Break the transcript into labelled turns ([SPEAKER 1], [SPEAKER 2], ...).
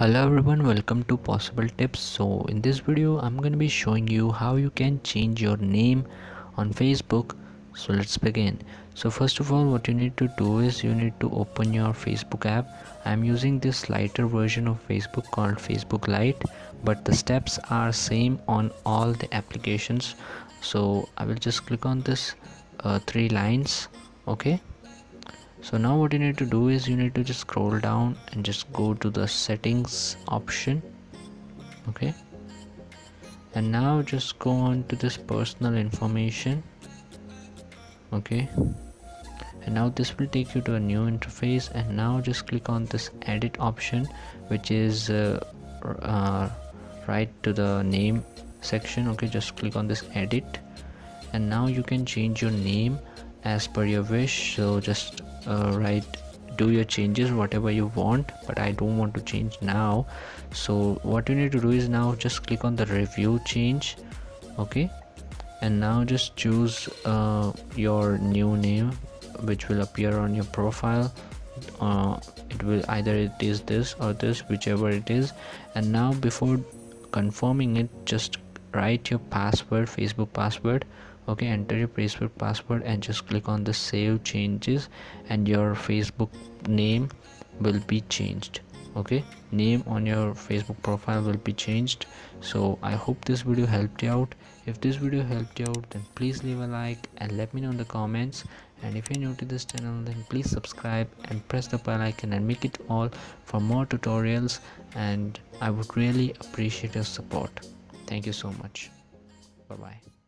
[SPEAKER 1] Hello everyone, welcome to Possible Tips. So in this video I'm going to be showing you how you can change your name on Facebook. So let's begin. So first of all, what you need to do is you need to open your Facebook app. I'm using this lighter version of Facebook called Facebook Lite, but the steps are same on all the applications. So I will just click on this three lines. Okay, so now what you need to do is you need to just scroll down and just go to the settings option. Okay, and now just go on to this personal information. Okay, and now this will take you to a new interface, and now just click on this edit option, which is right to the name section. Okay, just click on this edit, and now you can change your name as per your wish. So just do your changes whatever you want, but I don't want to change now. So what you need to do is now just click on the review change. Okay, and now just choose your new name which will appear on your profile. It will either it is this or this, whichever it is. And now before confirming it, just write your password, Facebook password. Okay, enter your Facebook password and just click on the save changes, and your Facebook name will be changed. Okay, name on your Facebook profile will be changed. So I hope this video helped you out. If this video helped you out, then please leave a like and let me know in the comments. And if you're new to this channel, then please subscribe and press the bell icon and make it all for more tutorials, and I would really appreciate your support. Thank you so much. Bye bye.